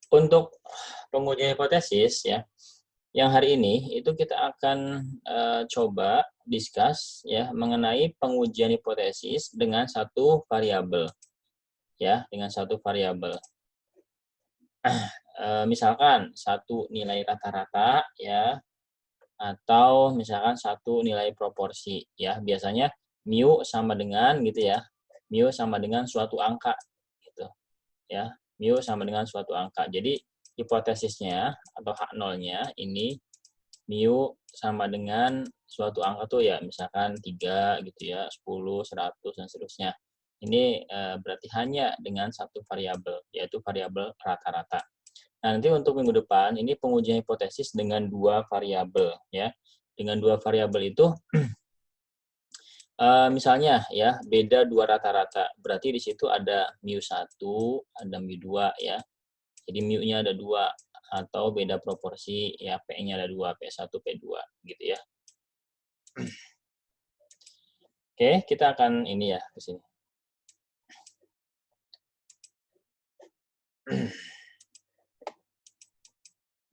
Untuk pengujian hipotesis ya, yang hari ini itu kita akan coba discuss ya mengenai pengujian hipotesis dengan satu variabel ya, dengan satu variabel. Misalkan satu nilai rata-rata ya, atau misalkan satu nilai proporsi ya. Biasanya mu sama dengan gitu ya. Mu sama dengan suatu angka gitu ya. Mu sama dengan suatu angka. Jadi hipotesisnya atau H0-nya ini mu sama dengan suatu angka tuh ya, misalkan 3 gitu ya, 10, 100 dan seterusnya. Ini berarti hanya dengan satu variabel, yaitu variabel rata-rata. Nah, nanti untuk minggu depan ini pengujian hipotesis dengan dua variabel ya. Dengan dua variabel itu misalnya ya beda dua rata-rata. Berarti di situ ada mu1, ada mu2 ya. Jadi mu-nya ada 2 atau beda proporsi ya P-nya ada 2, P1, P2 gitu ya. Oke, kita akan ini ya ke sini.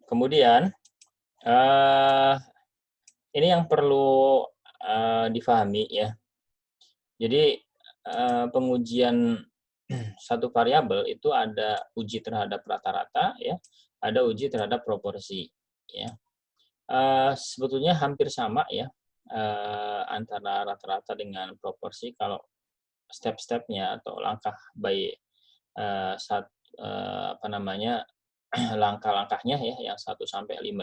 Kemudian ini yang perlu difahami ya. Jadi pengujian satu variabel itu ada uji terhadap rata-rata ya, ada uji terhadap proporsi ya. Sebetulnya hampir sama ya antara rata-rata dengan proporsi kalau step-stepnya atau langkah by apa namanya langkah-langkahnya ya yang 1 sampai 5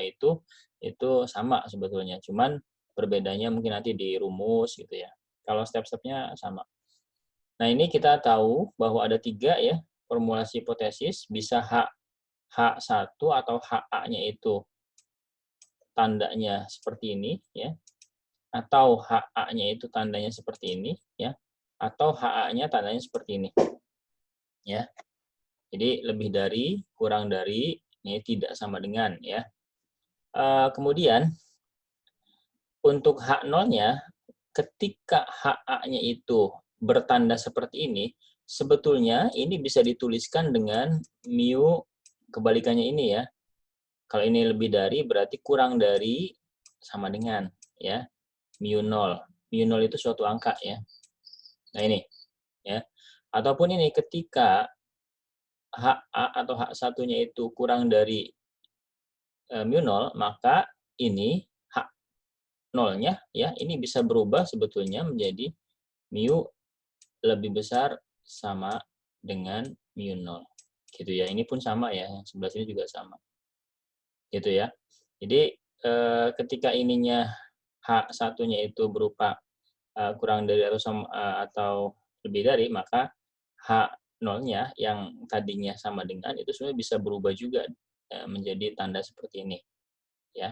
itu sama sebetulnya. Cuman berbedanya mungkin nanti di rumus gitu ya. Kalau step-stepnya sama. Nah, ini kita tahu bahwa ada 3 ya formulasi hipotesis, bisa H1 atau HA-nya itu tandanya seperti ini ya, atau HA-nya itu tandanya seperti ini ya, atau HA-nya tandanya seperti ini ya. Jadi lebih dari, kurang dari, ini tidak sama dengan ya. Kemudian untuk H0-nya, ketika HA-nya itu bertanda seperti ini, sebetulnya ini bisa dituliskan dengan mu kebalikannya ini ya. Kalau ini lebih dari berarti kurang dari sama dengan ya. Mu 0. Mu 0 itu suatu angka ya. Nah ini ya. Ataupun ini ketika HA atau H1-nya itu kurang dari mu 0, maka ini H0-nya ya, ini bisa berubah sebetulnya menjadi mu lebih besar sama dengan mu 0. Gitu ya. Ini pun sama ya, yang sebelah sini juga sama. Gitu ya. Jadi ketika ininya H1-nya itu berupa kurang dari atau sama, atau lebih dari, maka H0-nya yang tadinya sama dengan itu sebenarnya bisa berubah juga menjadi tanda seperti ini ya.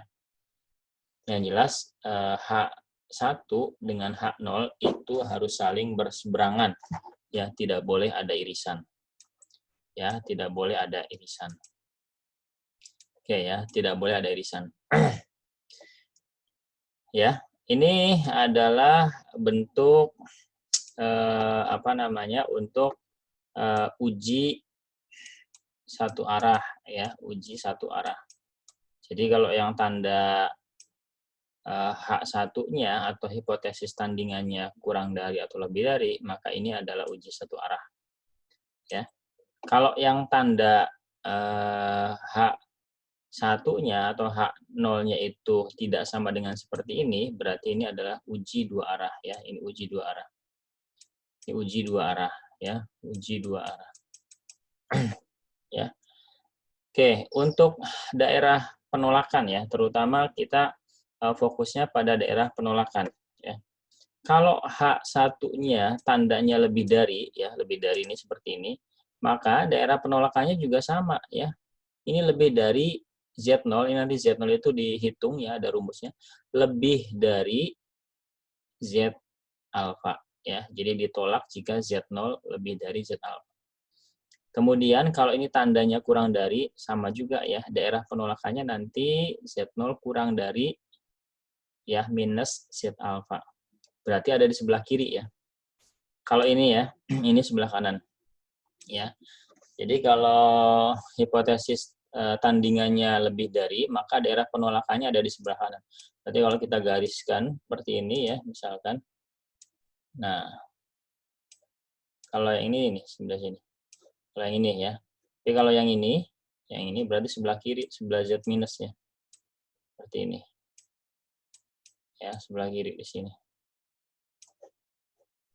Yang jelas H1 dengan H0 itu harus saling berseberangan ya, tidak boleh ada irisan. Ya, tidak boleh ada irisan. Oke ya, tidak boleh ada irisan. Ya, ini adalah bentuk apa namanya untuk uji satu arah ya, uji satu arah. Jadi kalau yang tanda H1-nya atau hipotesis tandingannya kurang dari atau lebih dari, maka ini adalah uji satu arah. Ya. Kalau yang tanda H1-nya atau H0-nya itu tidak sama dengan seperti ini, berarti ini adalah uji dua arah ya. Ini uji dua arah. Ini uji dua arah ya, uji dua arah. Ya. Oke, untuk daerah penolakan ya, terutama kita fokusnya pada daerah penolakan ya. Kalau H1-nya tandanya lebih dari ya, lebih dari ini seperti ini, maka daerah penolakannya juga sama ya. Ini lebih dari Z0, ini nanti Z0 itu dihitung ya, ada rumusnya, lebih dari Z alfa ya. Jadi ditolak jika Z0 lebih dari Z alfa. Kemudian kalau ini tandanya kurang dari, sama juga ya, daerah penolakannya nanti Z0 kurang dari ya minus Z alfa. Berarti ada di sebelah kiri ya. Kalau ini ya, ini sebelah kanan. Ya. Jadi kalau hipotesis tandingannya lebih dari, maka daerah penolakannya ada di sebelah kanan. Berarti kalau kita gariskan seperti ini ya, misalkan. Nah, kalau yang ini nih, sebelah sini. Kalau yang ini ya. Tapi kalau yang ini berarti sebelah kiri, sebelah Z minus ya. Seperti ini. Ya, sebelah kiri di sini.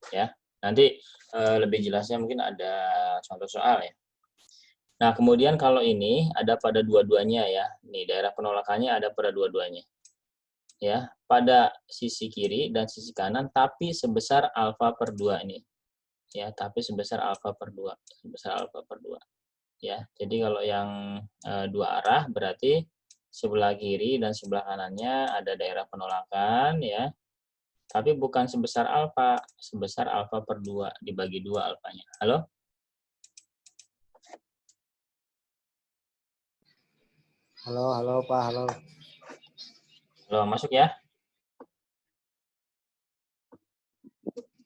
Ya, nanti lebih jelasnya mungkin ada contoh soal ya. Nah, kemudian kalau ini ada pada dua-duanya ya. Nih, daerah penolakannya ada pada dua-duanya. Ya, pada sisi kiri dan sisi kanan, tapi sebesar alfa per 2 ini. Ya, tapi sebesar alfa per 2. Sebesar alfa per 2. Ya, jadi kalau yang dua arah berarti sebelah kiri dan sebelah kanannya ada daerah penolakan ya. Tapi bukan sebesar alfa, sebesar alfa per 2, dibagi 2 alfanya. Halo? Halo Pak, halo. Halo, masuk ya?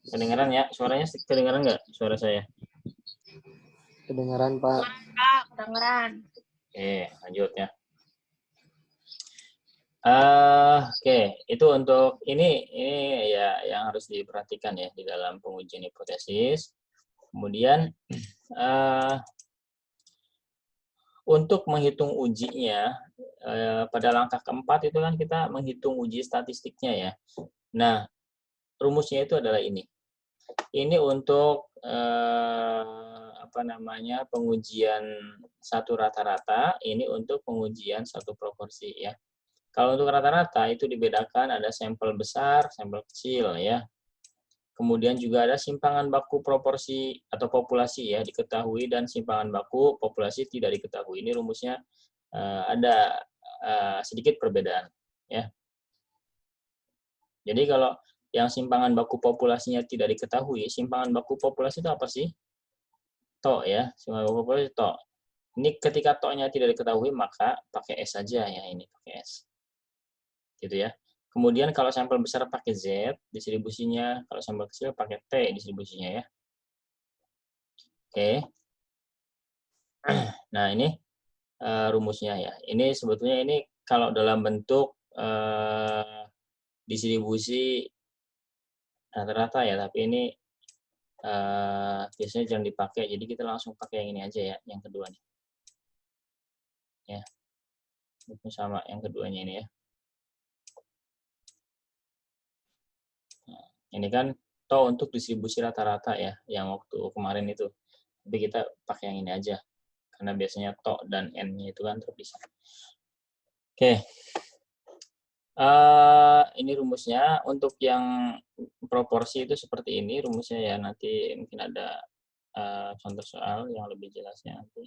Kedengaran ya? Suaranya kedengaran nggak? Suara saya? Kedengaran Pak. Kedengeran. Oke, lanjut ya. Oke, itu untuk ini ya yang harus diperhatikan ya di dalam pengujian hipotesis. Kemudian untuk menghitung ujinya pada langkah keempat itu kan kita menghitung uji statistiknya ya. Nah, rumusnya itu adalah ini. Ini untuk pengujian satu rata-rata, ini untuk pengujian satu proporsi ya. Kalau untuk rata-rata itu dibedakan ada sampel besar, sampel kecil ya. Kemudian juga ada simpangan baku proporsi atau populasi ya diketahui dan simpangan baku populasi tidak diketahui. Ini rumusnya ada sedikit perbedaan ya. Jadi kalau yang simpangan baku populasinya tidak diketahui, simpangan baku populasi itu apa sih? Tok ya, simpangan baku populasi tok. Ini ketika toknya tidak diketahui maka pakai S saja ya, ini pakai S. Gitu ya. Kemudian kalau sampel besar pakai Z distribusinya, kalau sampel kecil pakai T distribusinya ya. Oke. Nah, ini rumusnya ya. Ini sebetulnya ini kalau dalam bentuk distribusi rata-rata ya, tapi ini biasanya jangan dipakai. Jadi kita langsung pakai yang ini aja ya, yang kedua nih. Ya. Itu sama yang keduanya ini ya. Nah, ini kan toh untuk distribusi rata-rata ya, yang waktu kemarin itu. Tapi kita pakai yang ini aja. Karena biasanya to dan n-nya itu kan terpisah. Oke. Ini rumusnya. Untuk yang proporsi itu seperti ini rumusnya ya. Nanti mungkin ada contoh soal yang lebih jelasnya nanti.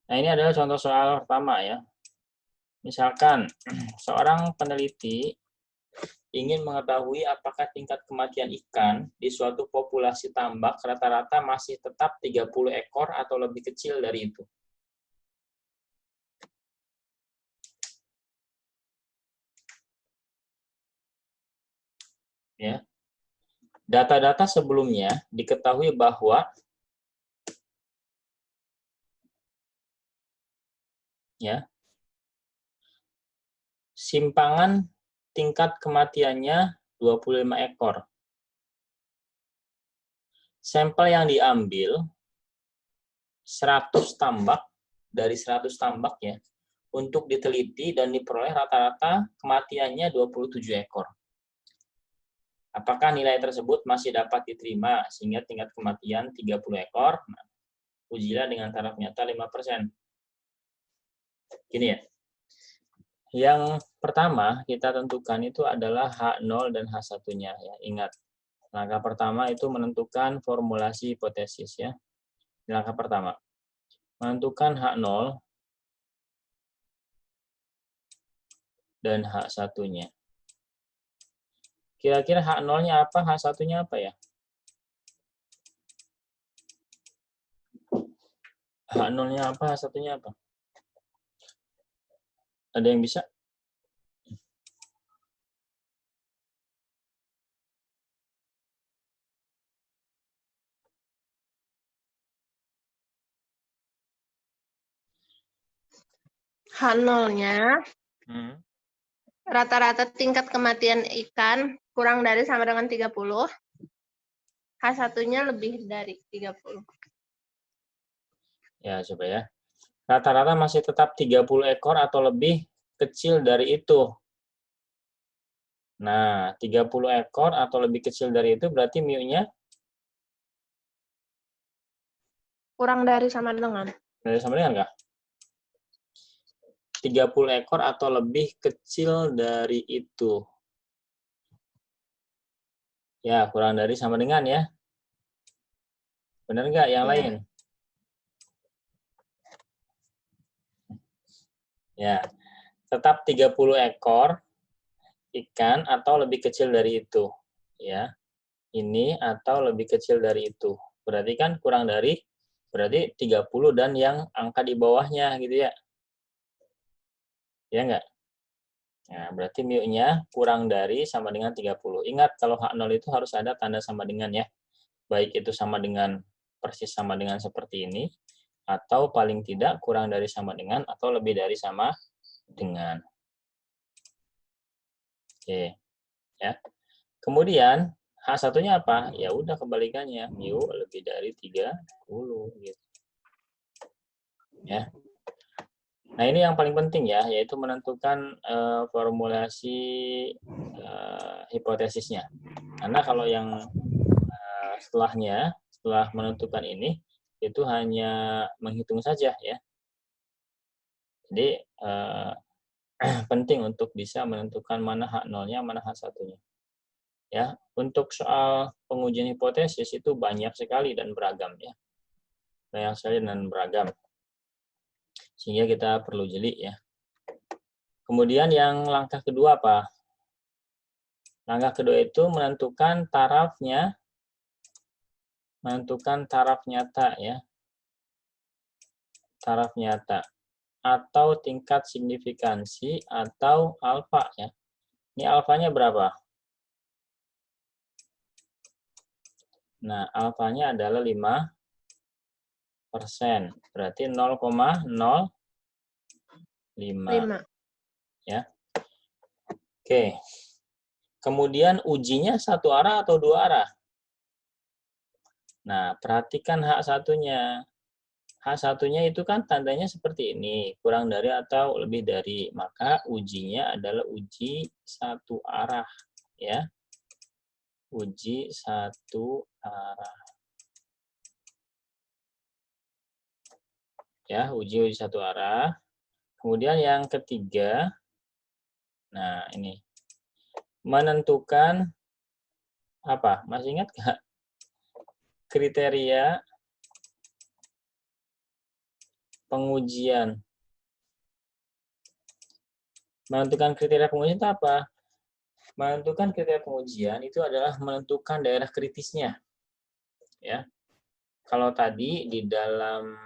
Nah, ini adalah contoh soal pertama ya. Misalkan seorang peneliti ingin mengetahui apakah tingkat kematian ikan di suatu populasi tambak rata-rata masih tetap 30 ekor atau lebih kecil dari itu. Ya. Data-data sebelumnya diketahui bahwa ya, simpangan tingkat kematiannya 25 ekor. Sampel yang diambil 100 tambak, dari 100 tambak ya, untuk diteliti dan diperoleh rata-rata kematiannya 27 ekor. Apakah nilai tersebut masih dapat diterima sehingga tingkat kematian 30 ekor? Nah, ujilah dengan taraf nyata 5%. Gini ya. Yang pertama kita tentukan itu adalah H0 dan H1-nya ya. Ingat, langkah pertama itu menentukan formulasi hipotesis ya. Langkah pertama, menentukan H0 dan H1-nya. Kira-kira H0-nya apa, H1-nya apa ya? H0-nya apa, H1-nya apa? Ada yang bisa? H0-nya rata-rata tingkat kematian ikan kurang dari sama dengan 30. H1-nya lebih dari 30. Ya, coba ya. Rata-rata masih tetap 30 ekor atau lebih kecil dari itu. Nah, 30 ekor atau lebih kecil dari itu berarti mu-nya Kurang dari sama dengan. dari sama dengan nggak? 30 ekor atau lebih kecil dari itu. Ya, kurang dari sama dengan ya. Benar nggak yang lain? Ya, tetap 30 ekor ikan atau lebih kecil dari itu. Ya, ini atau lebih kecil dari itu. Berarti kan kurang dari, berarti 30 dan yang angka di bawahnya gitu ya. Ya nggak? Nah, berarti mu-nya kurang dari sama dengan 30. Ingat, kalau H0 itu harus ada tanda sama dengan ya. Baik itu sama dengan, persis sama dengan seperti ini, atau paling tidak kurang dari sama dengan, atau lebih dari sama dengan. Oke, ya. Kemudian, H1-nya apa? Ya udah kebalikannya, mu lebih dari 30. Gitu. Ya. Nah, ini yang paling penting ya, yaitu menentukan formulasi hipotesisnya. Karena kalau yang setelahnya, setelah menentukan ini, itu hanya menghitung saja ya. Jadi, penting untuk bisa menentukan mana H0-nya, mana H1-nya. Ya, untuk soal pengujian hipotesis itu banyak sekali dan beragam ya. Banyak sekali dan beragam. Sehingga kita perlu jeli ya. Kemudian yang langkah kedua apa? Langkah kedua itu menentukan taraf nyata ya. Taraf nyata atau tingkat signifikansi atau alfa ya. Ini alfanya berapa? Nah, alfanya adalah 5%. Berarti 0,05 ya. Oke. Kemudian ujinya satu arah atau dua arah? Nah, perhatikan H1-nya. H1-nya itu kan tandanya seperti ini, kurang dari atau lebih dari. Maka ujinya adalah uji satu arah ya. Uji satu arah. Ya, uji satu arah. Kemudian yang ketiga, nah ini, menentukan apa? Masih ingat nggak? Kriteria pengujian. Menentukan kriteria pengujian itu apa? Menentukan kriteria pengujian itu adalah menentukan daerah kritisnya. Ya. Kalau tadi di dalam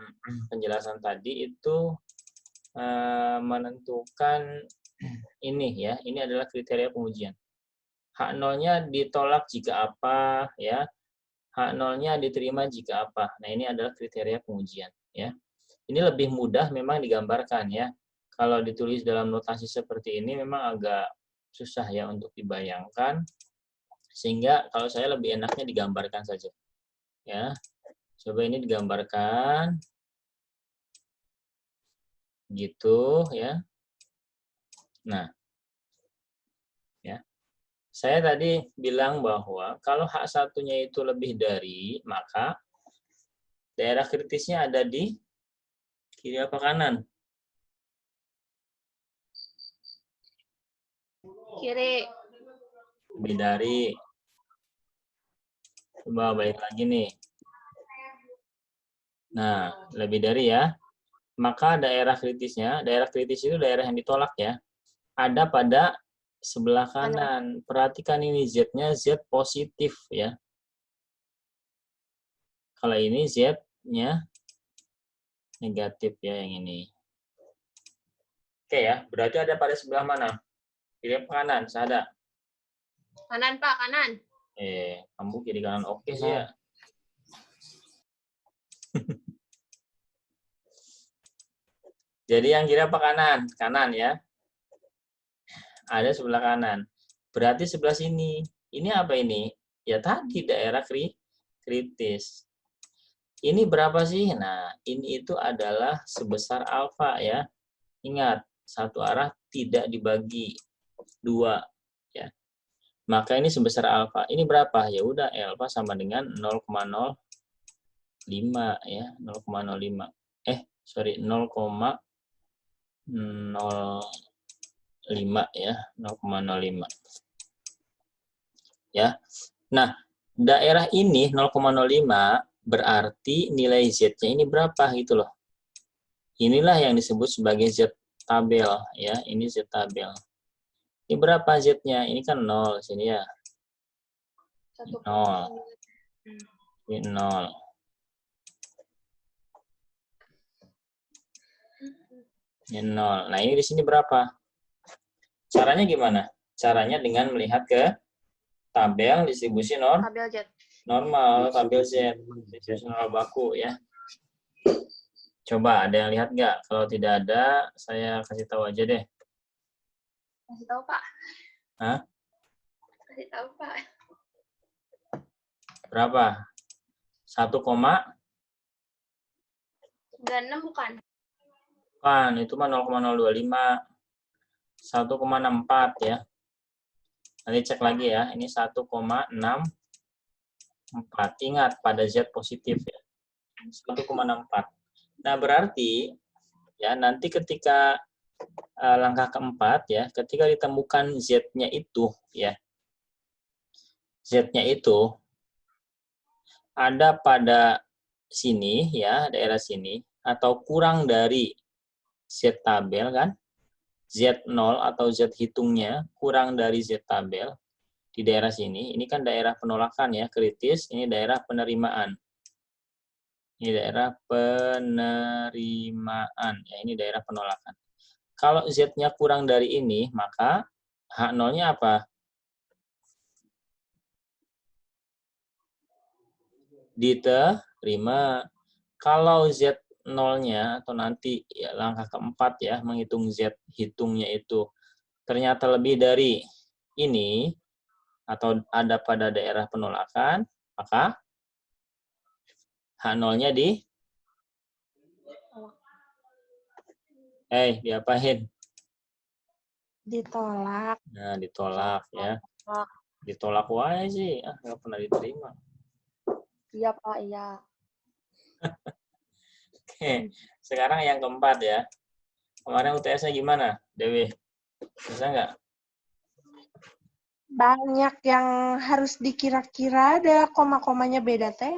penjelasan tadi itu menentukan ini ya, ini adalah kriteria pengujian. H0-nya ditolak jika apa ya. H0-nya diterima jika apa. Nah, ini adalah kriteria pengujian ya. Ini lebih mudah memang digambarkan ya. Kalau ditulis dalam notasi seperti ini memang agak susah ya untuk dibayangkan. Sehingga kalau saya lebih enaknya digambarkan saja. Ya. Coba ini digambarkan. Gitu ya. Nah. Ya. Saya tadi bilang bahwa kalau H1-nya itu lebih dari, maka daerah kritisnya ada di kiri apa kanan? Kiri. Lebih dari. Coba balik lagi nih. Nah, lebih dari ya. Maka daerah kritisnya, daerah kritis itu daerah yang ditolak ya. Ada pada sebelah kanan. Perhatikan ini Z-nya Z positif ya. Kalau ini Z-nya negatif ya yang ini. Oke ya, berarti ada pada sebelah mana? Kiri apa kanan? Sada. Kanan, Pak, kanan. Kamu kiri kanan oke sih ya. Jadi yang kiri apa kanan? Kanan ya. Ada sebelah kanan. Berarti sebelah sini. Ini apa ini? Ya tadi daerah kritis. Ini berapa sih? Nah, ini itu adalah sebesar alfa ya. Ingat, satu arah tidak dibagi 2 ya. Maka ini sebesar alfa. Ini berapa? Ya udah alfa sama dengan 0,05 ya, 0,05. Sorry, 0,05 ya, 0,05. Ya. Nah, daerah ini 0,05 berarti nilai Z-nya ini berapa gitu loh. Inilah yang disebut sebagai Z tabel ya, ini Z tabel. Ini berapa Z-nya? Ini kan 0 sini ya. 0. Ini 0. Ini 0. Nah, ini di sini berapa? Caranya gimana? Caranya dengan melihat ke tabel distribusi Tabel Z. normal, tabel Z, distribusi normal baku ya. Coba ada yang lihat nggak? Kalau tidak ada, saya kasih tahu aja deh. Kasih tahu, Pak. Hah? Kasih tahu, Pak. Berapa? 96 bukan? Bukan, itu mah 0,025. 1,64 ya. Nanti cek lagi ya. Ini 1,64. Ingat pada Z positif ya. 1,64. Nah, berarti ya nanti ketika langkah keempat ya, ketika ditemukan Z-nya itu ya. Z-nya itu ada pada sini ya, daerah sini atau kurang dari Z tabel kan? Z0 atau Z hitungnya kurang dari Z tabel di daerah sini. Ini kan daerah penolakan ya, kritis. Ini daerah penerimaan. Ini daerah penerimaan. Ya, ini daerah penolakan. Kalau Z-nya kurang dari ini, maka H0-nya apa? Diterima. Kalau Z0-nya atau nanti ya, langkah keempat ya, menghitung Z hitungnya itu ternyata lebih dari ini, atau ada pada daerah penolakan, maka H0-nya diapain? Ditolak. Nah, ditolak ya. Ditolak wae sih, nggak pernah diterima. Iya, Pak, iya. Oke, sekarang yang keempat ya. Kemarin UTS-nya gimana, Dewi? Bisa nggak? Banyak yang harus dikira-kira, ada koma-komanya beda teh.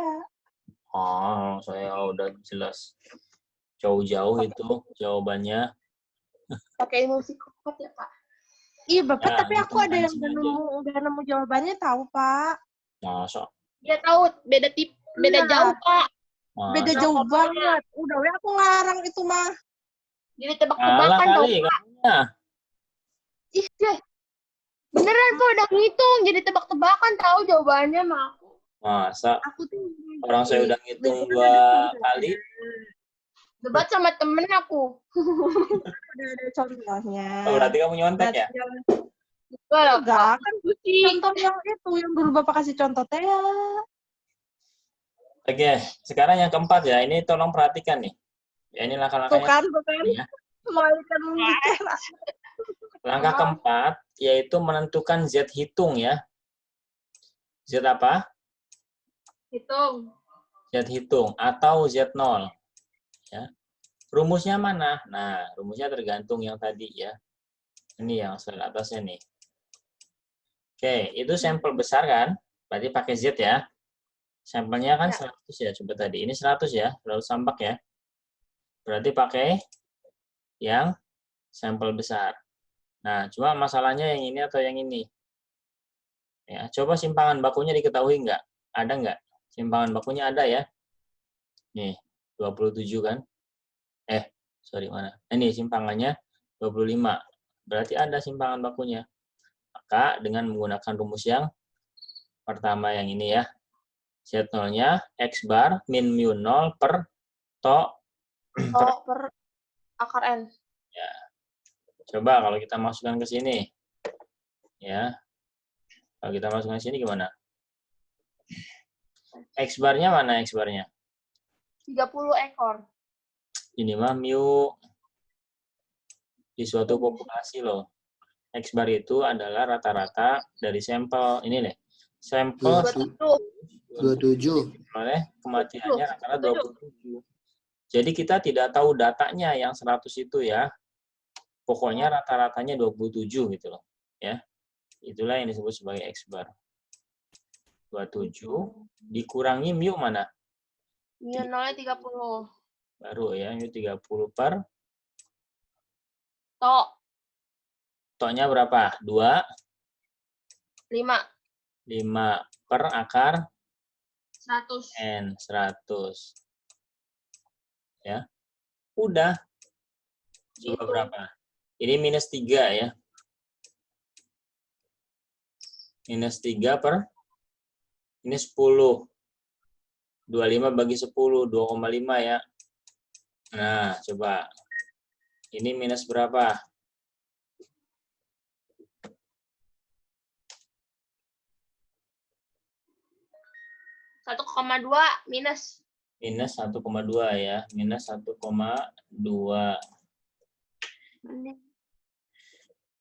Oh, saya udah jelas. Jauh-jauh itu jawabannya. Pakai ilmu psikopat ya, Pak? Iya, Bapak, Ya, tapi itu aku ada yang mancing aja. nggak nemu jawabannya tahu, Pak. Masa? Dia tahu beda beda Iya. jauh, Pak. Beda Masa? jauh banget. Udah, aku ngarang itu mah. Jadi Kalah tebak-tebakan tahu, kali Pak. kamunya. Ih, deh. Beneran, Pak, udah ngitung. Jadi tebak-tebakan tahu jawabannya mah. Masa? Aku tuh Orang saya udah ngitung 2 kali. Debat sama temen aku. udah ada contohnya. Oh, berarti kamu nyontek ya? Enggak, kan Pusing. contoh yang itu yang dulu Bapak kasih contoh teh. Oke, sekarang yang keempat ya. Ini tolong perhatikan nih. Ya, ini langkah-langkahnya. Bukan. Ya. Malaikat mikir. Langkah keempat yaitu menentukan Z hitung ya. Z apa? Hitung. Z hitung atau Z0. Ya. Rumusnya mana? Nah, rumusnya tergantung yang tadi ya. Ini yang slide atasnya nih. Oke, itu sampel besar kan? Berarti pakai Z ya. Sampelnya kan 100 ya, coba tadi. Ini 100 ya, 100 tambak ya. Berarti pakai yang sampel besar. Nah, cuma masalahnya yang ini atau yang ini. Ya, coba simpangan bakunya diketahui nggak? Ada nggak? Simpangan bakunya ada ya. Nih, 27 kan? Sorry, mana? Ini simpangannya 25. Berarti ada simpangan bakunya. Maka dengan menggunakan rumus yang pertama yang ini ya. Z0-nya X bar min mu 0 per to per akar N. Ya. Coba kalau kita masukkan ke sini. Ya. Kalau kita masukkan ke sini gimana? X bar-nya mana X bar-nya? 30 ekor. Ini mah mu di suatu populasi loh. X bar itu adalah rata-rata dari sampel. Ini nih. Sampel 27. oleh kematiannya rata-rata 27. Jadi kita tidak tahu datanya yang 100 itu ya. Pokoknya rata-ratanya 27 gitu loh. Ya. Itulah yang disebut sebagai X bar. 27 dikurangi mu mana? Mu 0-nya 30. Baru ya, mu 30 per Tok. toknya berapa? 2? 5. 5 per akar 100. N 100. Ya. Udah. Coba Gitu. berapa? Ini minus 3 ya. Minus 3 per ini 10. 25 bagi 10, 2,5 ya. Nah, coba. Ini minus berapa? 1,2 minus. Minus 1,2 ya. Minus 1,2.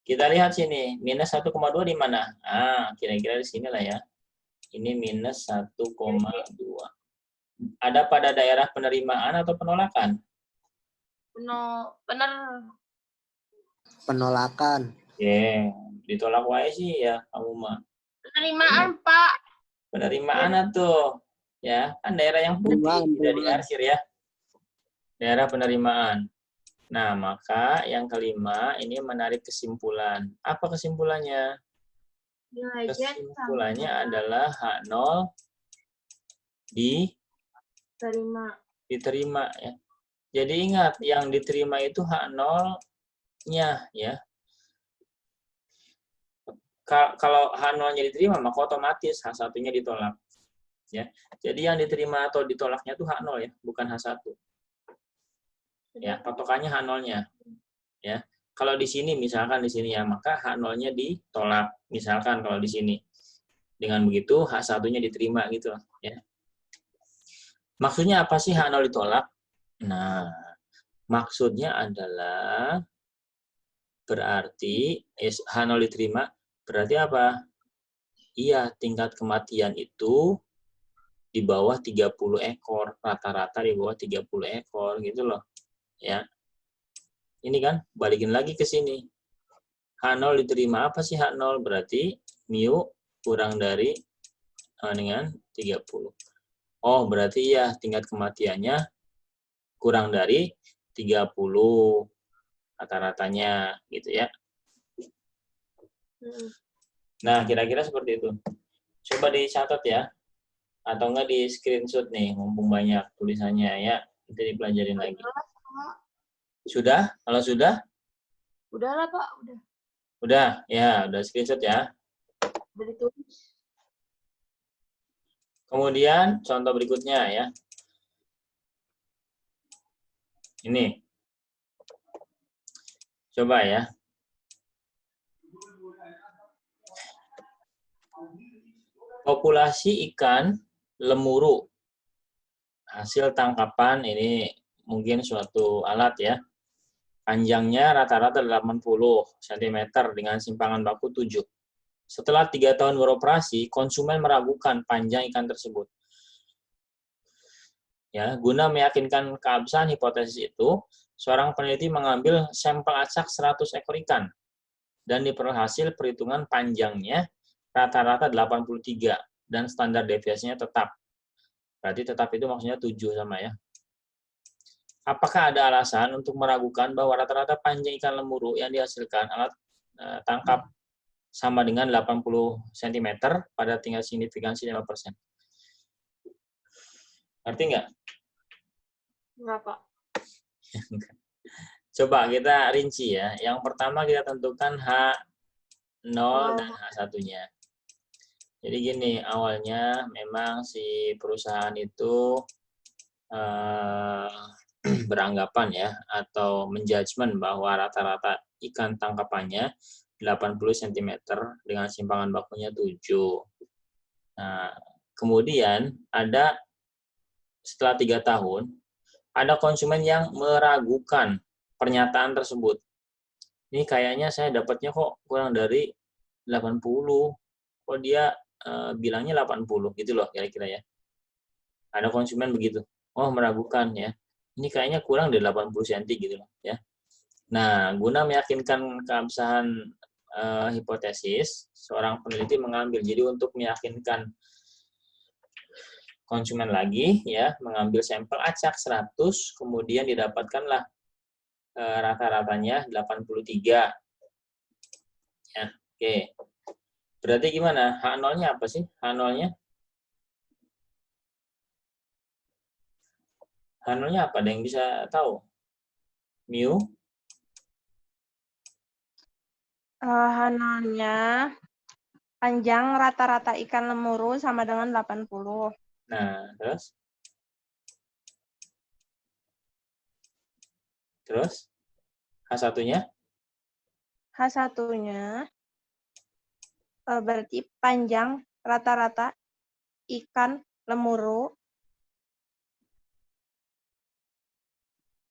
Kita lihat sini. Minus 1,2 di mana? Ah, kira-kira di sini lah ya. Ini minus 1,2. Ada pada daerah penerimaan atau penolakan? Bener. Penolakan. Ya, ditolak wae sih ya kamu mah. Penerimaan, Pak. Penerimaan tuh. Ya, kan daerah yang putih tidak diarsir ya. Daerah penerimaan. Nah, maka yang kelima ini menarik kesimpulan. Apa kesimpulannya? Nilai Z Kesimpulannya sama adalah H0 diterima ya. Jadi ingat, yang diterima itu H0-nya ya. Kalau H0-nya diterima, maka otomatis H1-nya ditolak. Ya. Jadi yang diterima atau ditolaknya itu H0 ya, bukan H1. Ya, patokannya H0-nya. Ya. Kalau di sini misalkan di sini ya, maka H0-nya ditolak. Misalkan kalau di sini. Dengan begitu H1-nya diterima gitu ya. Maksudnya apa sih H0 ditolak? Nah, maksudnya adalah berarti H0 diterima berarti apa? Iya, tingkat kematian itu di bawah 30 ekor, rata-rata di bawah 30 ekor gitu loh. Ya. Ini kan balikin lagi ke sini. H0 diterima apa sih H0? Berarti mu kurang dari dengan 30. Oh, berarti ya tingkat kematiannya kurang dari 30 rata-ratanya gitu ya. Nah, kira-kira seperti itu. Coba dicatat ya. Atau enggak di screenshot nih, mumpung banyak tulisannya ya. Nanti dipelajarin lagi. Sudah? Kalau sudah? Udah lah, Pak. Udah. Udah? Ya, udah screenshot ya. Udah ditulis. Kemudian, contoh berikutnya ya. Ini. Coba ya. Populasi ikan lemuru. Hasil tangkapan ini mungkin suatu alat ya. Panjangnya rata-rata 80 cm dengan simpangan baku 7. Setelah 3 tahun beroperasi, konsumen meragukan panjang ikan tersebut. Ya, guna meyakinkan keabsahan hipotesis itu, seorang peneliti mengambil sampel acak 100 ekor ikan dan diperoleh hasil perhitungan panjangnya rata-rata 83 dan standar deviasinya tetap. Berarti tetap itu maksudnya 7 sama ya. Apakah ada alasan untuk meragukan bahwa rata-rata panjang ikan lemuru yang dihasilkan alat tangkap sama dengan 80 cm pada tingkat signifikansi 5%? Ngerti nggak? Enggak, Pak. Coba kita rinci ya. Yang pertama kita tentukan H0 dan H1-nya. Jadi gini, awalnya memang si perusahaan itu beranggapan ya, atau menjudgment bahwa rata-rata ikan tangkapannya 80 cm dengan simpangan bakunya 7. Nah, kemudian ada setelah 3 tahun, ada konsumen yang meragukan pernyataan tersebut. Ini kayaknya saya dapatnya kok kurang dari 80. Kok dia bilangnya 80 gitu loh kira-kira ya. Ada konsumen begitu. Oh, meragukan ya. Ini kayaknya kurang dari 80 cm gitu loh ya. Nah, guna meyakinkan keabsahan hipotesis, seorang peneliti mengambil. Jadi untuk meyakinkan konsumen lagi ya, mengambil sampel acak 100, kemudian didapatkanlah rata-ratanya 83. Ya, oke. Berarti gimana? H0-nya apa sih? H0-nya? H0-nya apa? Ada yang bisa tahu? Mu? H0-nya panjang rata-rata ikan lemuru sama dengan 80. Nah, terus? Terus? H1-nya? H1-nya berarti panjang rata-rata ikan lemuru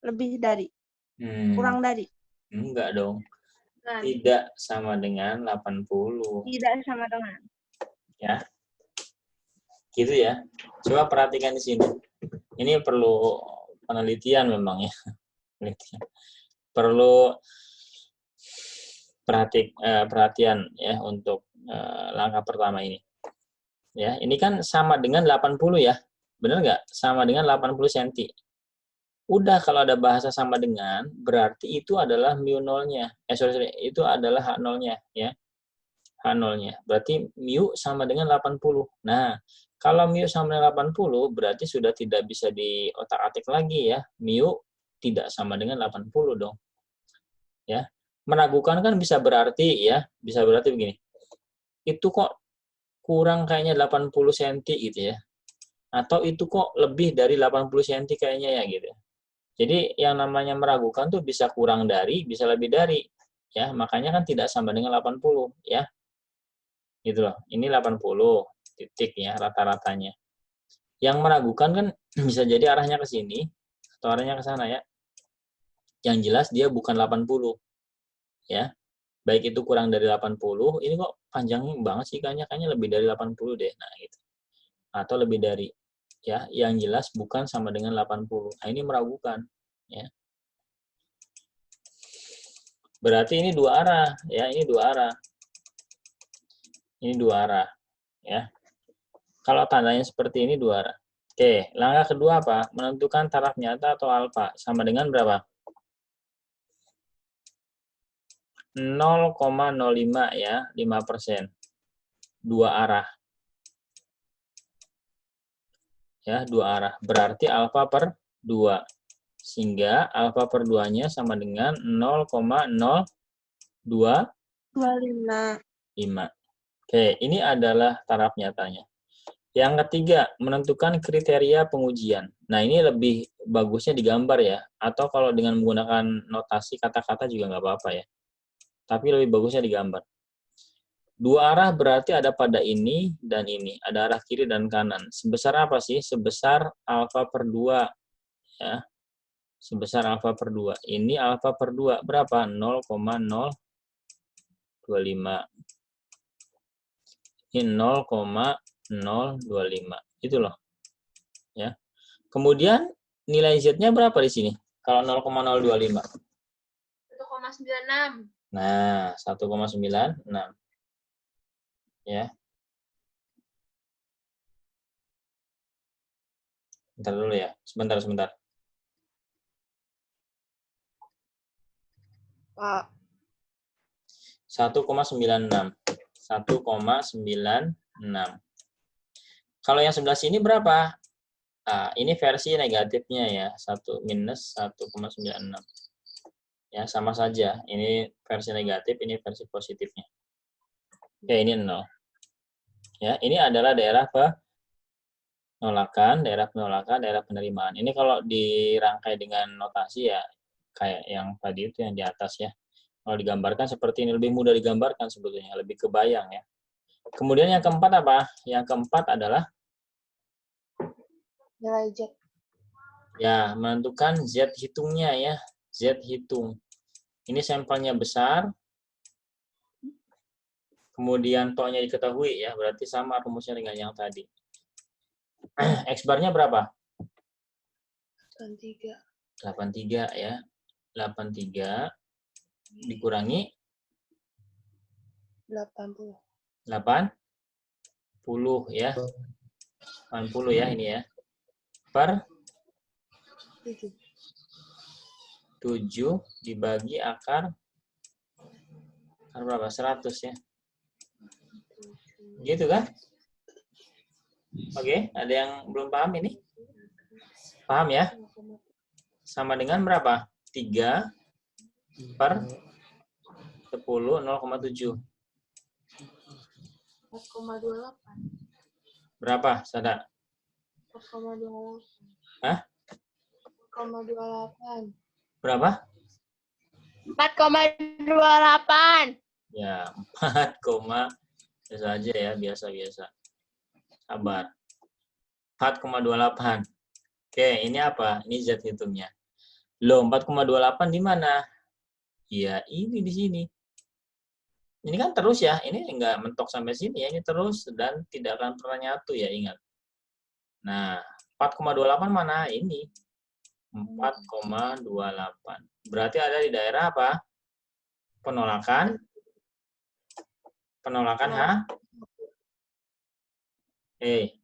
lebih dari, kurang dari. Enggak dong. Tidak sama dengan 80. Tidak sama dengan. Ya. Gitu ya. Coba perhatikan di sini. Ini perlu penelitian memang ya. Perlu perhatian ya untuk langkah pertama ini. Ya, ini kan sama dengan 80 ya. Benar nggak? Sama dengan 80 cm. Udah kalau ada bahasa sama dengan, berarti itu adalah mu nolnya. Sorry, itu adalah H nolnya ya. H nolnya. Berarti mu sama dengan 80. Nah, kalau mu sama dengan 80, berarti sudah tidak bisa diotak-atik lagi ya. Mu tidak sama dengan 80 dong. Ya. Meragukan kan bisa berarti ya, bisa berarti begini. Itu kok kurang kayaknya 80 cm gitu ya. Atau itu kok lebih dari 80 cm kayaknya ya gitu. Jadi yang namanya meragukan tuh bisa kurang dari, bisa lebih dari. Ya, makanya kan tidak sama dengan 80 ya. Gitu loh. Ini 80 titik ya rata-ratanya. Yang meragukan kan bisa jadi arahnya ke sini atau arahnya ke sana ya. Yang jelas dia bukan 80. Ya. Baik itu kurang dari 80, ini kok panjang banget sih kayaknya lebih dari 80 deh. Nah, gitu. Atau lebih dari ya, yang jelas bukan sama dengan 80. Nah, ini meragukan ya. Berarti ini dua arah ya, ini dua arah. Ini dua arah ya. Kalau tandanya seperti ini dua arah. Oke, langkah kedua apa? Menentukan taraf nyata atau alfa sama dengan berapa? 0,05 ya, 5%. Dua arah. Ya, dua arah. Berarti alfa per 2. Sehingga alfa per 2-nya sama dengan 0,0225. Oke, ini adalah taraf nyatanya. Yang ketiga, menentukan kriteria pengujian. Nah, ini lebih bagusnya digambar ya. Atau kalau dengan menggunakan notasi kata-kata juga nggak apa-apa ya. Tapi lebih bagusnya digambar. Dua arah berarti ada pada ini dan ini. Ada arah kiri dan kanan. Sebesar apa sih? Sebesar alfa per 2. Ya. Sebesar alfa per 2. Ini alfa per 2 berapa? 0,025. Ini 0,025. Itu loh. Ya. Kemudian nilai Z-nya berapa di sini? Kalau 0,025. 1,96. Nah, 1,96. Ya. Bentar dulu ya. Sebentar. Pak. 1,96. 1,96. Kalau yang sebelah sini berapa? Nah, ini versi negatifnya ya. 1 minus 1,96. Ya, sama saja. Ini versi negatif, ini versi positifnya. Oke, ini 0. Ya, ini adalah daerah penolakan, daerah penerimaan. Ini kalau dirangkai dengan notasi ya kayak yang tadi itu yang di atas ya. Kalau digambarkan seperti ini, lebih mudah digambarkan sebetulnya, lebih kebayang ya. Kemudian yang keempat apa? Yang keempat adalah Nilai Z. ya menentukan Z hitungnya ya. Z hitung. Ini sampelnya besar. Kemudian to-nya diketahui ya, berarti sama rumusnya dengan yang tadi. X-bar-nya berapa? 83. 83 ya. 83 dikurangi 80. 80 ya. 80 ya ini ya. Per 7. 7 dibagi akar berapa? 100 ya. Gitu kan? Oke, ada yang belum paham ini? Paham ya? Sama dengan berapa? 3 per 10, 0,7. 4,28. Berapa, Sada? 4,28. Hah? 4,28. Berapa? 4,28. Ya, 4, biasa aja ya, biasa-biasa. Sabar. 4,28. Oke, ini apa? Ini Z hitungnya. Loh, 4,28 di mana? Ya, ini di sini. Ini kan terus ya, ini enggak mentok sampai sini ya, ini terus dan tidak akan pernah nyatu ya, ingat. Nah, 4,28 mana? Ini. 4,28. Berarti ada di daerah apa? Penolakan. Penolakan H.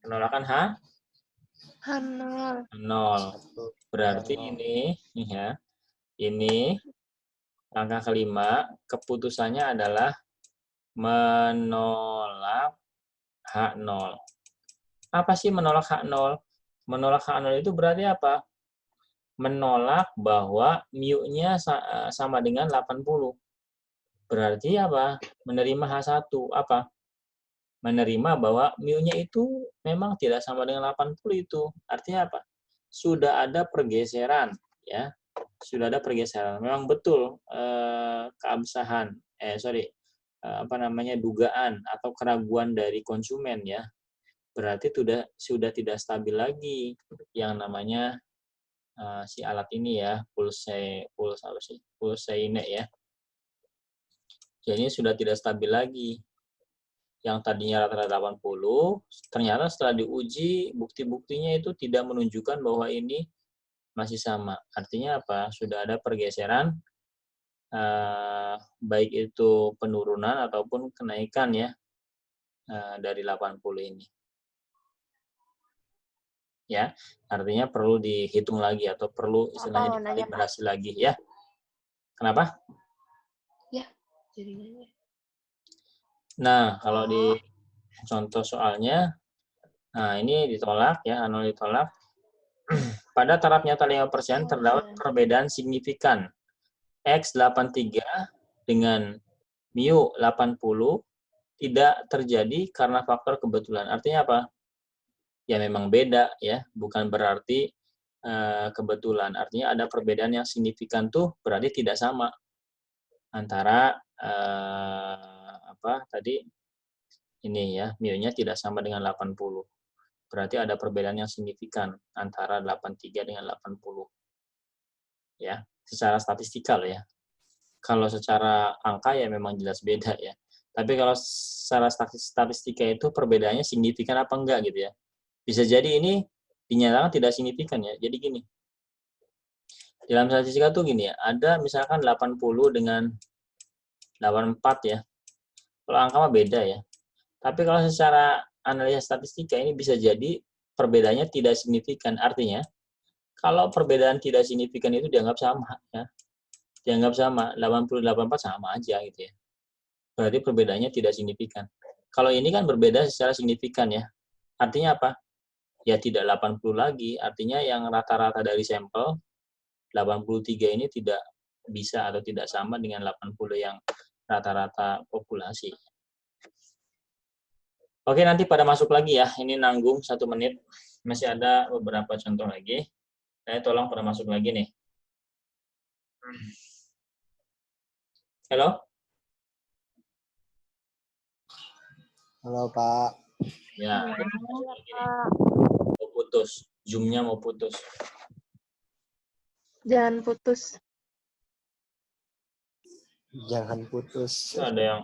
Penolakan H. H0. 0. Berarti ini ya. Ini langkah kelima, keputusannya adalah menolak H0. Apa sih menolak H0? Menolak H0 itu berarti apa? Menolak bahwa mu-nya sama dengan 80. Berarti apa? Menerima H1. Apa? Menerima bahwa mu-nya itu memang tidak sama dengan 80 itu. Artinya apa? Sudah ada pergeseran, ya. Sudah ada pergeseran. Memang betul keabsahan, dugaan atau keraguan dari konsumen ya. Berarti sudah tidak stabil lagi yang namanya si alat ini ya, pulseine ya. Jadi sudah tidak stabil lagi. Yang tadinya rata-rata 80, ternyata setelah diuji bukti-buktinya itu tidak menunjukkan bahwa ini masih sama. Artinya apa? Sudah ada pergeseran baik itu penurunan ataupun kenaikan ya dari 80 ini. Ya, artinya perlu dihitung lagi atau perlu istilahnya dikalibrasi lagi ya. Kenapa? Ya, jaringannya. Nah, kalau di contoh soalnya, nah ini ditolak ya, H0 ditolak. Pada taraf nyata 5% terdapat perbedaan signifikan. X83 dengan mu 80 tidak terjadi karena faktor kebetulan. Artinya apa? Ya memang beda ya, bukan berarti kebetulan. Artinya ada perbedaan yang signifikan tuh berarti tidak sama antara ini ya, mu-nya tidak sama dengan 80. Berarti ada perbedaan yang signifikan antara 83 dengan 80. Ya, secara statistikal ya. Kalau secara angka ya memang jelas beda ya. Tapi kalau secara statistika itu perbedaannya signifikan apa enggak gitu ya. Bisa jadi ini dinyatakan tidak signifikan ya. Jadi gini. Dalam statistika tuh gini ya, ada misalkan 80 dengan 84 ya. Kalau angka mah beda ya. Tapi kalau secara analisa statistika ini bisa jadi perbedaannya tidak signifikan. Artinya, kalau perbedaan tidak signifikan itu dianggap sama ya. Dianggap sama, 80-84 sama aja gitu ya. Berarti perbedaannya tidak signifikan. Kalau ini kan berbeda secara signifikan ya. Artinya apa? Ya tidak 80 lagi. Artinya yang rata-rata dari sampel 83 ini tidak bisa atau tidak sama dengan 80 yang rata-rata populasi. Oke, nanti pada masuk lagi ya. Ini nanggung 1 menit. Masih ada beberapa contoh lagi. Tolong pada masuk lagi nih. Halo? Halo Pak. Ya, masuk lagi nih. Mau putus. Zoom-nya mau putus. Jangan putus. Jangan putus. Ada yang